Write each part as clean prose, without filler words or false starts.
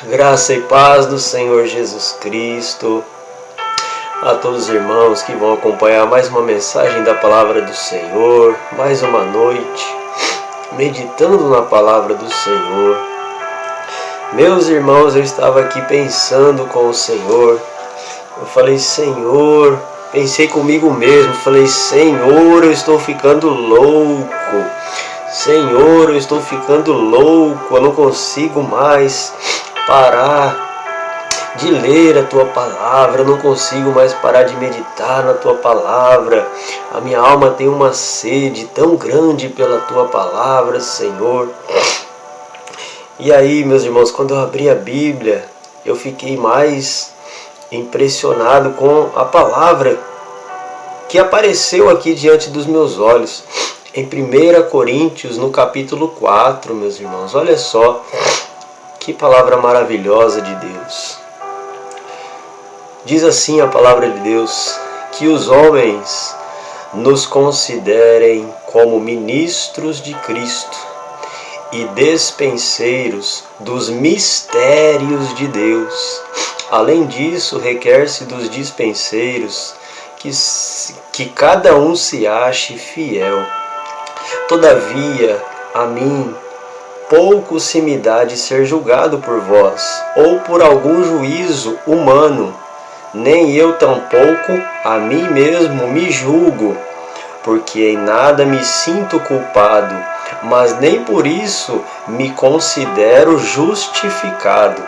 Graça e paz do Senhor Jesus Cristo a todos os irmãos que vão acompanhar mais uma mensagem da Palavra do Senhor, mais uma noite, meditando na Palavra do Senhor. Meus irmãos, eu estava aqui pensando com o Senhor, eu falei, Senhor, pensei comigo mesmo, falei, Senhor, eu estou ficando louco, Senhor, eu estou ficando louco, eu não consigo mais parar de ler a Tua Palavra, eu não consigo mais parar de meditar na Tua Palavra, a minha alma tem uma sede tão grande pela Tua Palavra, Senhor. E aí, meus irmãos, quando eu abri a Bíblia, eu fiquei mais impressionado com a palavra que apareceu aqui diante dos meus olhos, em 1 Coríntios, no capítulo 4, meus irmãos, olha só. Que palavra maravilhosa de Deus. Diz assim a palavra de Deus, que os homens nos considerem como ministros de Cristo e despenseiros dos mistérios de Deus. Além disso, requer-se dos dispenseiros que cada um se ache fiel. Todavia, a mim pouco se me dá de ser julgado por vós, ou por algum juízo humano, nem eu tampouco a mim mesmo me julgo, porque em nada me sinto culpado, mas nem por isso me considero justificado,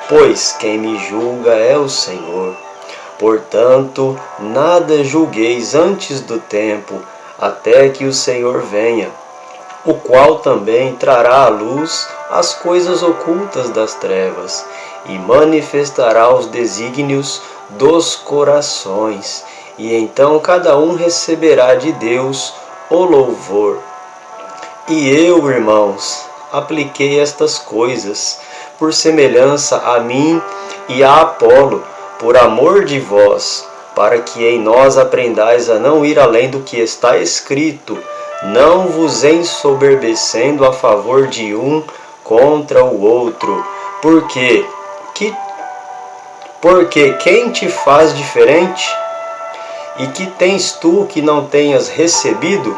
pois quem me julga é o Senhor. Portanto, nada julgueis antes do tempo, até que o Senhor venha, o qual também trará à luz as coisas ocultas das trevas e manifestará os desígnios dos corações, e então cada um receberá de Deus o louvor. E eu, irmãos, apliquei estas coisas por semelhança a mim e a Apolo, por amor de vós, para que em nós aprendais a não ir além do que está escrito, não vos ensoberbecendo a favor de um contra o outro, porque quem te faz diferente? E que tens tu que não tenhas recebido?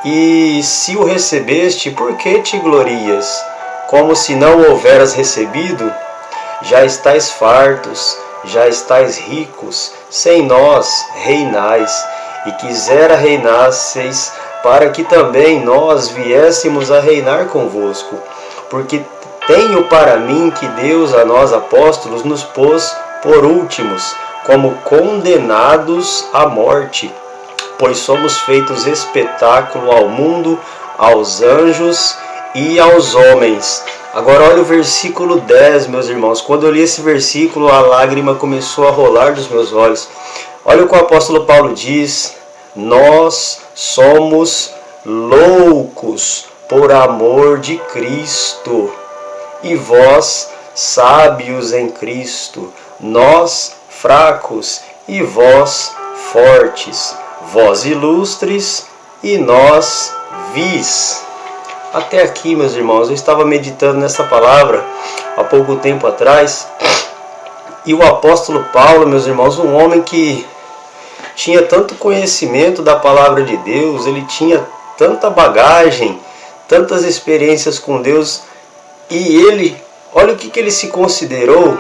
E se o recebeste, por que te glorias? Como se não o houveras recebido? Já estais fartos, já estais ricos, sem nós reinais, e quisera reinasseis, para que também nós viéssemos a reinar convosco. Porque tenho para mim que Deus a nós apóstolos nos pôs por últimos, como condenados à morte, pois somos feitos espetáculo ao mundo, aos anjos e aos homens. Agora olha o versículo 10, meus irmãos. Quando eu li esse versículo, a lágrima começou a rolar dos meus olhos. Olha o que o apóstolo Paulo diz: nós somos loucos por amor de Cristo, e vós sábios em Cristo, nós fracos e vós fortes, vós ilustres e nós vis. Até aqui, meus irmãos, eu estava meditando nessa palavra há pouco tempo atrás, e o apóstolo Paulo, meus irmãos, um homem que tinha tanto conhecimento da palavra de Deus, ele tinha tanta bagagem, tantas experiências com Deus, e ele, olha o que ele se considerou,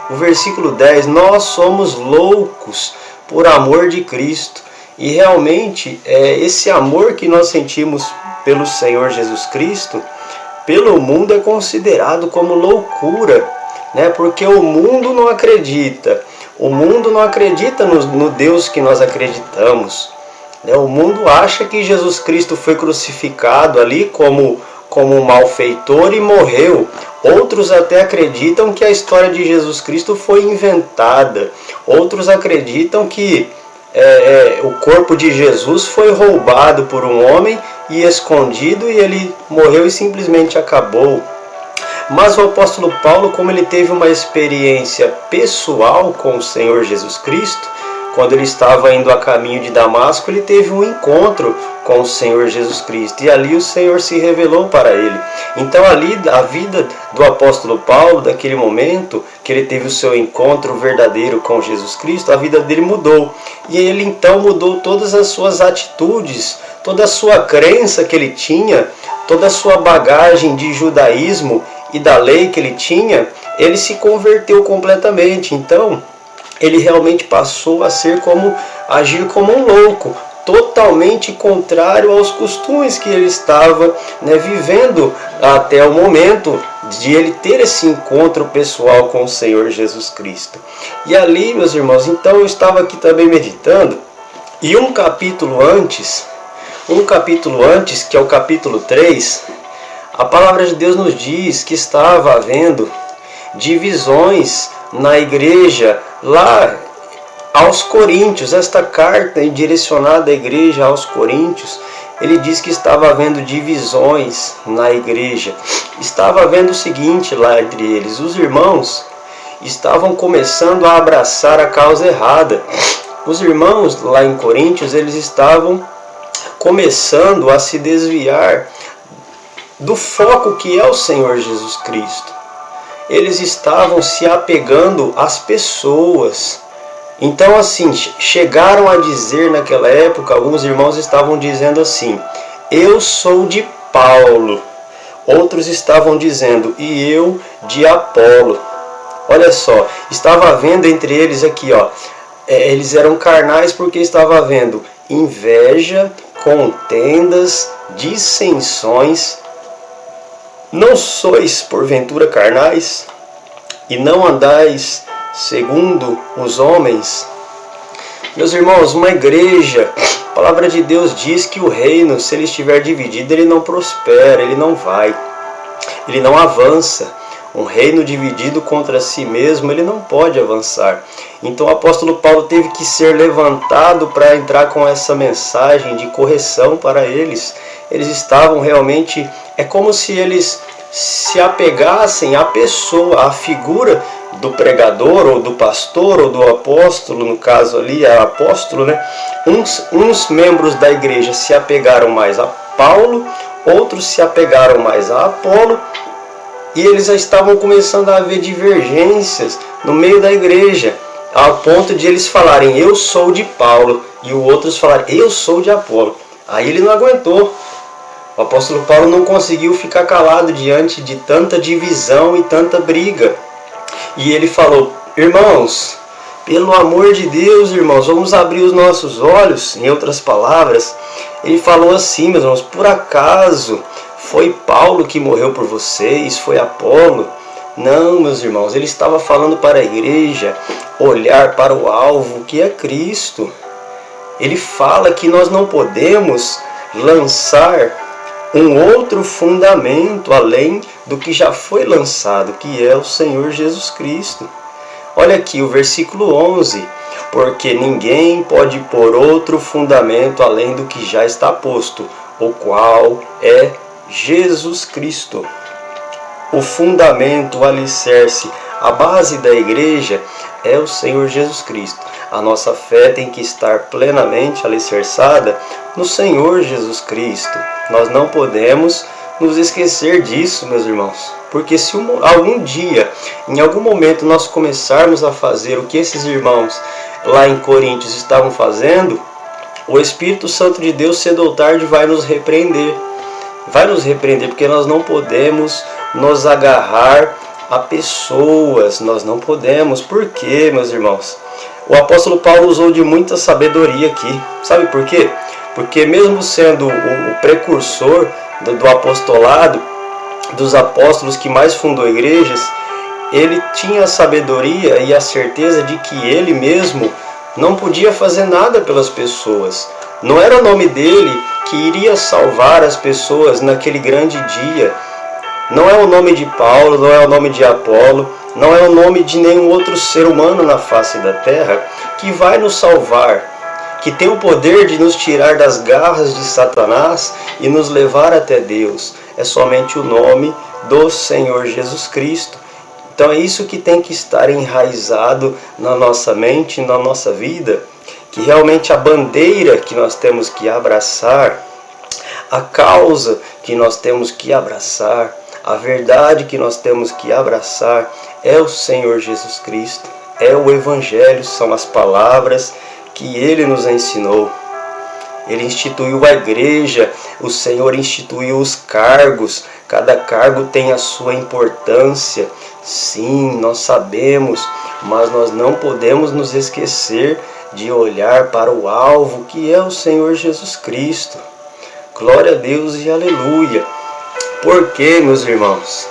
o versículo 10, nós somos loucos por amor de Cristo, e realmente esse amor que nós sentimos pelo Senhor Jesus Cristo, pelo mundo é considerado como loucura, né? Porque o mundo não acredita. O mundo não acredita no Deus que nós acreditamos. O mundo acha que Jesus Cristo foi crucificado ali como um malfeitor e morreu. Outros até acreditam que a história de Jesus Cristo foi inventada. Outros acreditam que o corpo de Jesus foi roubado por um homem e escondido, e ele morreu e simplesmente acabou. Mas o apóstolo Paulo, como ele teve uma experiência pessoal com o Senhor Jesus Cristo, quando ele estava indo a caminho de Damasco, ele teve um encontro com o Senhor Jesus Cristo, e ali o Senhor se revelou para ele. Então ali a vida do apóstolo Paulo, daquele momento que ele teve o seu encontro verdadeiro com Jesus Cristo, a vida dele mudou, e ele então mudou todas as suas atitudes, toda a sua crença que ele tinha, toda a sua bagagem de judaísmo e da lei que ele tinha, ele se converteu completamente. Então ele realmente passou a agir como um louco, totalmente contrário aos costumes que ele estava vivendo até o momento de ele ter esse encontro pessoal com o Senhor Jesus Cristo. E ali, meus irmãos, então eu estava aqui também meditando, e um capítulo antes, que é o capítulo 3, a palavra de Deus nos diz que estava havendo divisões na igreja lá aos Coríntios. Esta carta direcionada à igreja aos Coríntios, ele diz que estava havendo divisões na igreja. Estava havendo o seguinte lá entre eles: os irmãos estavam começando a abraçar a causa errada. Os irmãos lá em Coríntios, eles estavam começando a se desviar do foco que é o Senhor Jesus Cristo. Eles estavam se apegando às pessoas. Então assim, chegaram a dizer naquela época, alguns irmãos estavam dizendo assim: eu sou de Paulo. Outros estavam dizendo: e eu de Apolo. Olha só, estava havendo entre eles aqui, eles eram carnais porque estava havendo inveja, contendas, dissensões. Não sois porventura carnais, e não andais segundo os homens? Meus irmãos, uma igreja, a palavra de Deus diz que o reino, se ele estiver dividido, ele não prospera, ele não vai, ele não avança. Um reino dividido contra si mesmo, ele não pode avançar. Então o apóstolo Paulo teve que ser levantado para entrar com essa mensagem de correção para eles. Eles estavam realmente, é como se eles se apegassem à pessoa, à figura do pregador, ou do pastor, ou do apóstolo, no caso ali, é apóstolo, Uns membros da igreja se apegaram mais a Paulo, outros se apegaram mais a Apolo, e eles já estavam começando a haver divergências no meio da igreja, ao ponto de eles falarem: eu sou de Paulo, e os outros falarem: eu sou de Apolo. Aí ele não aguentou. O apóstolo Paulo não conseguiu ficar calado diante de tanta divisão e tanta briga. E ele falou: irmãos, pelo amor de Deus, irmãos, vamos abrir os nossos olhos. Em outras palavras, ele falou assim, meus irmãos: por acaso foi Paulo que morreu por vocês? Foi Apolo? Não, meus irmãos, ele estava falando para a igreja olhar para o alvo, que é Cristo. Ele fala que nós não podemos lançar um outro fundamento além do que já foi lançado, que é o Senhor Jesus Cristo. Olha aqui o versículo 11: porque ninguém pode pôr outro fundamento além do que já está posto, o qual é Jesus Cristo. O fundamento, o alicerce, a base da igreja é o Senhor Jesus Cristo. A nossa fé tem que estar plenamente alicerçada no Senhor Jesus Cristo. Nós não podemos nos esquecer disso, meus irmãos. Porque se algum dia, em algum momento, nós começarmos a fazer o que esses irmãos lá em Coríntios estavam fazendo, o Espírito Santo de Deus, cedo ou tarde, vai nos repreender. Vai nos repreender, porque nós não podemos nos agarrar a pessoas. Nós não podemos. Por quê, meus irmãos? O apóstolo Paulo usou de muita sabedoria aqui. Sabe por quê? Porque mesmo sendo o precursor do apostolado, dos apóstolos que mais fundou igrejas, ele tinha a sabedoria e a certeza de que ele mesmo não podia fazer nada pelas pessoas. Não era o nome dele que iria salvar as pessoas naquele grande dia. Não é o nome de Paulo, não é o nome de Apolo, não é o nome de nenhum outro ser humano na face da terra que vai nos salvar, que tem o poder de nos tirar das garras de Satanás e nos levar até Deus. É somente o nome do Senhor Jesus Cristo. Então é isso que tem que estar enraizado na nossa mente, na nossa vida, que realmente a bandeira que nós temos que abraçar, a causa que nós temos que abraçar, a verdade que nós temos que abraçar é o Senhor Jesus Cristo, é o Evangelho, são as palavras que Ele nos ensinou. Ele instituiu a igreja, o Senhor instituiu os cargos, cada cargo tem a sua importância. Sim, nós sabemos, mas nós não podemos nos esquecer de olhar para o alvo que é o Senhor Jesus Cristo. Glória a Deus e aleluia. Por que, meus irmãos?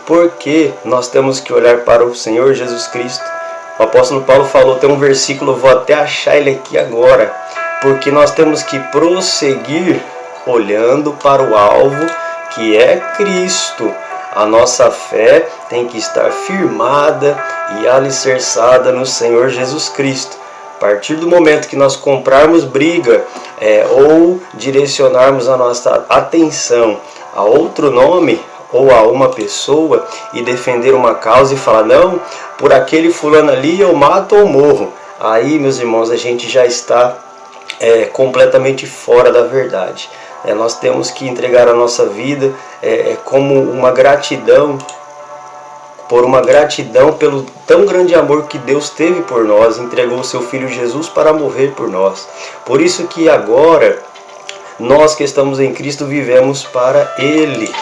Por que nós temos que olhar para o Senhor Jesus Cristo? O apóstolo Paulo falou, tem um versículo, eu vou até achar ele aqui agora. Porque nós temos que prosseguir olhando para o alvo que é Cristo. A nossa fé tem que estar firmada e alicerçada no Senhor Jesus Cristo. A partir do momento que nós comprarmos briga ou direcionarmos a nossa atenção a outro nome ou a uma pessoa e defender uma causa e falar, não, por aquele fulano ali eu mato ou morro. Aí, meus irmãos, a gente já está completamente fora da verdade. Nós temos que entregar a nossa vida como uma gratidão, por uma gratidão pelo tão grande amor que Deus teve por nós, entregou o seu Filho Jesus para morrer por nós. Por isso que agora, nós que estamos em Cristo vivemos para Ele.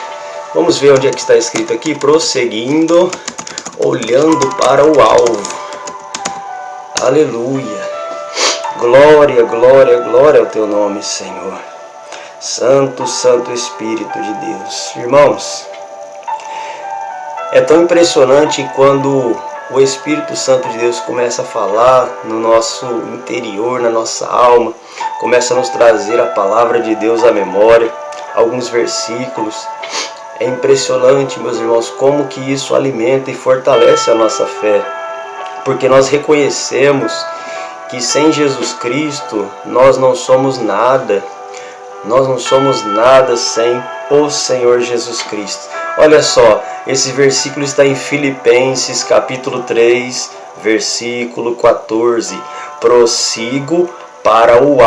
Vamos ver onde é que está escrito aqui, prosseguindo, olhando para o alvo. Aleluia. Glória, glória, glória ao teu nome, Senhor. Santo, Santo Espírito de Deus. Irmãos, é tão impressionante quando o Espírito Santo de Deus começa a falar no nosso interior, na nossa alma, começa a nos trazer a palavra de Deus à memória, alguns versículos. É impressionante, meus irmãos, como que isso alimenta e fortalece a nossa fé, porque nós reconhecemos que sem Jesus Cristo nós não somos nada. Nós não somos nada sem o Senhor Jesus Cristo. Olha só, esse versículo está em Filipenses capítulo 3, versículo 14. Prossigo para o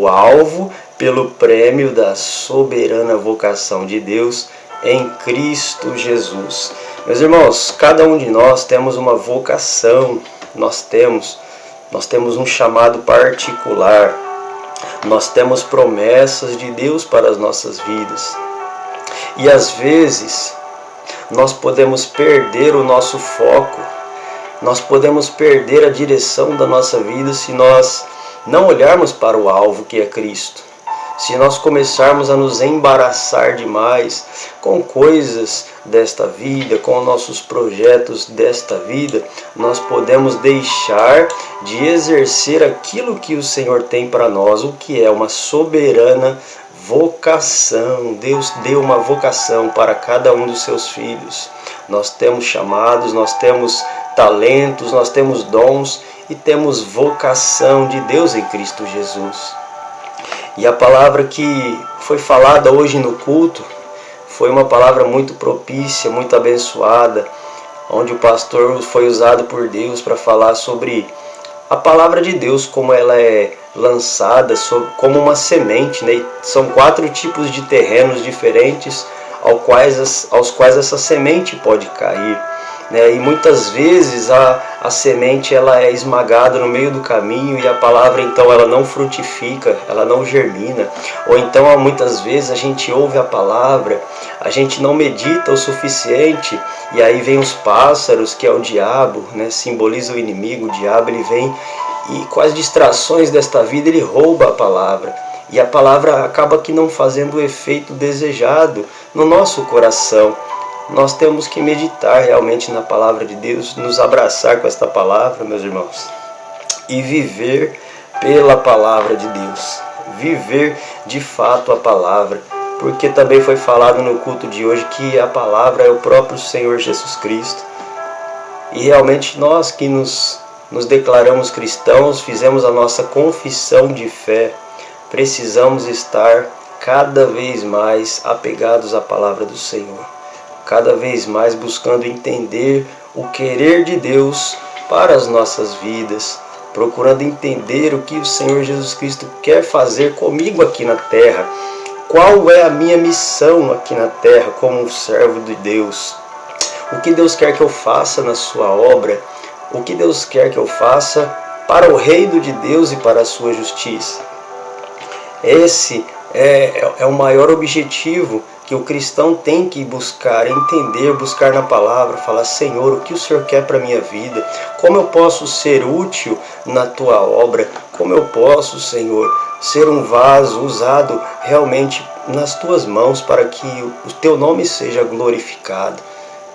alvo pelo prêmio da soberana vocação de Deus em Cristo Jesus. Meus irmãos, cada um de nós temos uma vocação, nós temos um chamado particular, nós temos promessas de Deus para as nossas vidas. E às vezes nós podemos perder o nosso foco, nós podemos perder a direção da nossa vida se nós não olharmos para o alvo que é Cristo. Se nós começarmos a nos embaraçar demais com coisas desta vida, com nossos projetos desta vida, nós podemos deixar de exercer aquilo que o Senhor tem para nós, o que é uma soberana vocação. Deus deu uma vocação para cada um dos seus filhos. Nós temos chamados, nós temos talentos, nós temos dons e temos vocação de Deus em Cristo Jesus. E a palavra que foi falada hoje no culto foi uma palavra muito propícia, muito abençoada, onde o pastor foi usado por Deus para falar sobre a palavra de Deus, como ela é lançada, como uma semente, né? São 4 tipos de terrenos diferentes aos quais essa semente pode cair. E muitas vezes a semente ela é esmagada no meio do caminho e a palavra então ela não frutifica, ela não germina. Ou então muitas vezes a gente ouve a palavra, a gente não medita o suficiente e aí vem os pássaros, que é o diabo, simboliza o inimigo, o diabo, ele vem e com as distrações desta vida ele rouba a palavra. E a palavra acaba que não fazendo o efeito desejado no nosso coração. Nós temos que meditar realmente na palavra de Deus, nos abraçar com esta palavra, meus irmãos, e viver pela palavra de Deus, viver de fato a palavra, porque também foi falado no culto de hoje que a palavra é o próprio Senhor Jesus Cristo. E realmente nós que nos declaramos cristãos, fizemos a nossa confissão de fé, precisamos estar cada vez mais apegados à palavra do Senhor. Cada vez mais buscando entender o querer de Deus para as nossas vidas, procurando entender o que o Senhor Jesus Cristo quer fazer comigo aqui na terra. Qual é a minha missão aqui na terra como um servo de Deus? O que Deus quer que eu faça na sua obra? O que Deus quer que eu faça para o reino de Deus e para a sua justiça? Esse é o maior objetivo que o cristão tem que buscar, entender, buscar na palavra, falar: Senhor, o que o Senhor quer para a minha vida? Como eu posso ser útil na tua obra? Como eu posso, Senhor, ser um vaso usado realmente nas tuas mãos para que o teu nome seja glorificado,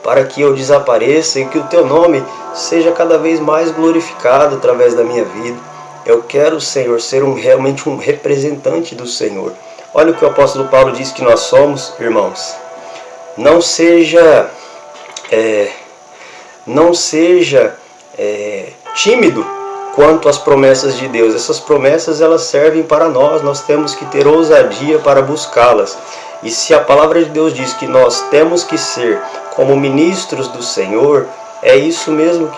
para que eu desapareça e que o teu nome seja cada vez mais glorificado através da minha vida. Eu quero, Senhor, ser realmente um representante do Senhor. Olha o que o apóstolo Paulo diz que nós somos, irmãos. Não seja tímido quanto às promessas de Deus. Essas promessas, elas servem para nós temos que ter ousadia para buscá-las. E se a palavra de Deus diz que nós temos que ser como ministros do Senhor, é isso mesmo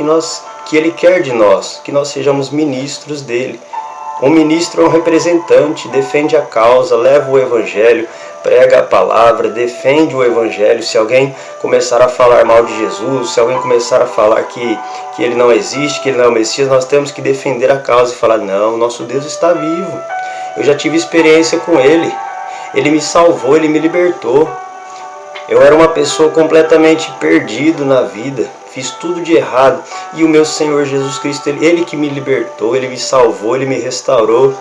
que Ele quer de nós, que nós sejamos ministros dele. Um ministro é um representante, defende a causa, leva o evangelho, prega a palavra, defende o evangelho. Se alguém começar a falar mal de Jesus, se alguém começar a falar que ele não existe, que ele não é o Messias, nós temos que defender a causa e falar: não, nosso Deus está vivo. Eu já tive experiência com ele. Ele me salvou, ele me libertou. Eu era uma pessoa completamente perdido na vida, fiz tudo de errado, e o meu Senhor Jesus Cristo, Ele que me libertou, Ele me salvou, Ele me restaurou.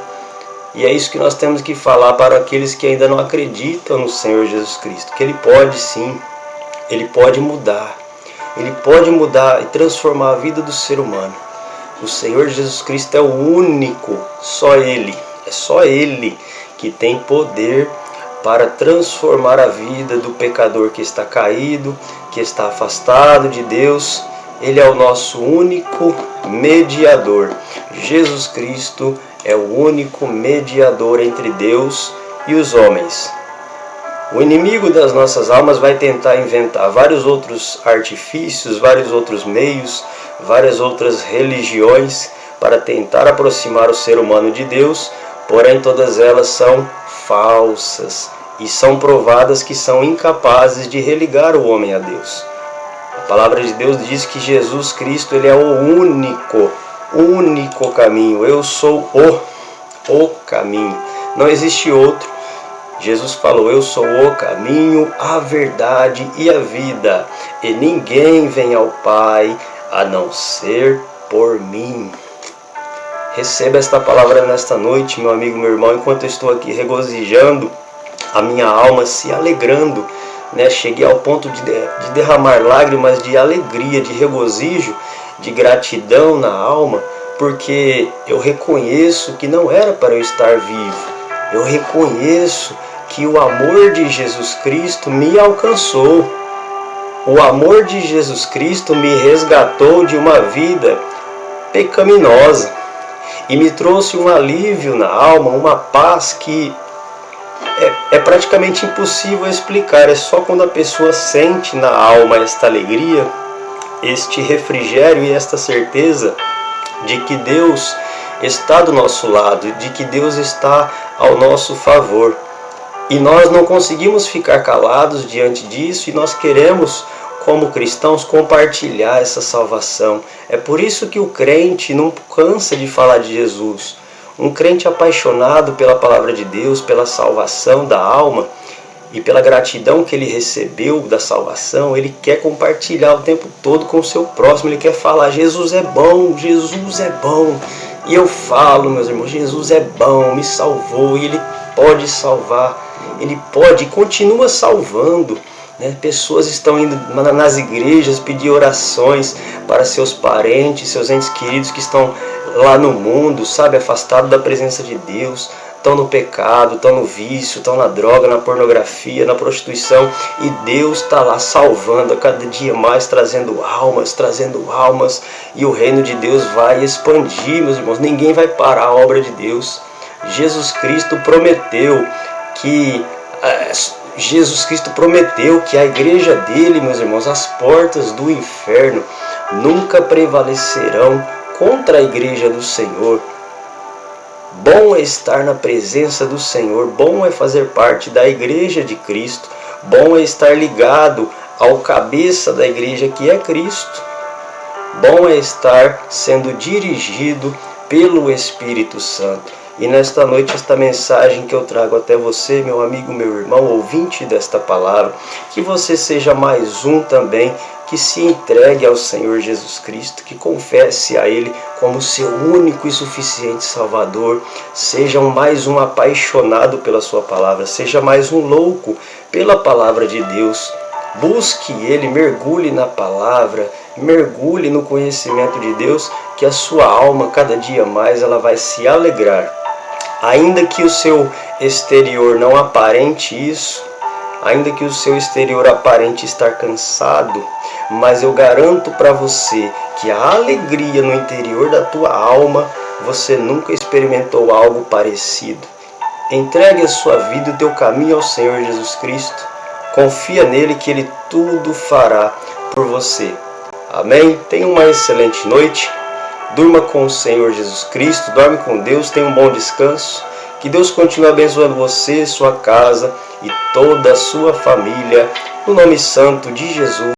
E é isso que nós temos que falar para aqueles que ainda não acreditam no Senhor Jesus Cristo, que Ele pode sim, Ele pode mudar e transformar a vida do ser humano. O Senhor Jesus Cristo é o único, é só Ele que tem poder para transformar a vida do pecador que está caído, que está afastado de Deus. Ele é o nosso único mediador. Jesus Cristo é o único mediador entre Deus e os homens. O inimigo das nossas almas vai tentar inventar vários outros artifícios, vários outros meios, várias outras religiões para tentar aproximar o ser humano de Deus, porém todas elas são falsas e são provadas que são incapazes de religar o homem a Deus. A palavra de Deus diz que Jesus Cristo, Ele é o único caminho. Eu sou o caminho. Não existe outro. Jesus falou: eu sou o caminho, a verdade e a vida, e ninguém vem ao Pai a não ser por mim. Receba esta palavra nesta noite, meu amigo, meu irmão, enquanto eu estou aqui regozijando, a minha alma se alegrando, né? Cheguei ao ponto de derramar lágrimas de alegria, de regozijo, de gratidão na alma, porque eu reconheço que não era para eu estar vivo. Eu reconheço que o amor de Jesus Cristo me alcançou. O amor de Jesus Cristo me resgatou de uma vida pecaminosa e me trouxe um alívio na alma, uma paz que é praticamente impossível explicar. É só quando a pessoa sente na alma esta alegria, este refrigério e esta certeza de que Deus está do nosso lado, de que Deus está ao nosso favor. E nós não conseguimos ficar calados diante disso, e nós queremos, como cristãos, compartilhar essa salvação. É por isso que o crente não cansa de falar de Jesus. Um crente apaixonado pela palavra de Deus, pela salvação da alma e pela gratidão que ele recebeu da salvação, ele quer compartilhar o tempo todo com o seu próximo. Ele quer falar: Jesus é bom, Jesus é bom. E eu falo, meus irmãos, Jesus é bom, me salvou, e Ele pode salvar, Ele pode e continua salvando. Pessoas estão indo nas igrejas pedir orações para seus parentes, seus entes queridos que estão lá no mundo, afastados da presença de Deus, estão no pecado, estão no vício, estão na droga, na pornografia, na prostituição, e Deus está lá salvando a cada dia mais, trazendo almas, e o reino de Deus vai expandir, meus irmãos. Ninguém vai parar a obra de Deus. Jesus Cristo prometeu que a igreja dele, meus irmãos, as portas do inferno nunca prevalecerão contra a igreja do Senhor. Bom é estar na presença do Senhor, bom é fazer parte da igreja de Cristo, bom é estar ligado ao cabeça da igreja que é Cristo. Bom é estar sendo dirigido pelo Espírito Santo. E nesta noite, esta mensagem que eu trago até você, meu amigo, meu irmão, ouvinte desta palavra, que você seja mais um também que se entregue ao Senhor Jesus Cristo, que confesse a Ele como seu único e suficiente Salvador, seja mais um apaixonado pela sua palavra, seja mais um louco pela palavra de Deus. Busque Ele, mergulhe na palavra, mergulhe no conhecimento de Deus, que a sua alma, cada dia mais, ela vai se alegrar. Ainda que o seu exterior não aparente isso, ainda que o seu exterior aparente estar cansado, mas eu garanto para você que a alegria no interior da tua alma, você nunca experimentou algo parecido. Entregue a sua vida e o teu caminho ao Senhor Jesus Cristo. Confia nele que Ele tudo fará por você. Amém? Tenha uma excelente noite. Durma com o Senhor Jesus Cristo. Dorme com Deus. Tenha um bom descanso. Que Deus continue abençoando você, sua casa e toda a sua família. No nome santo de Jesus.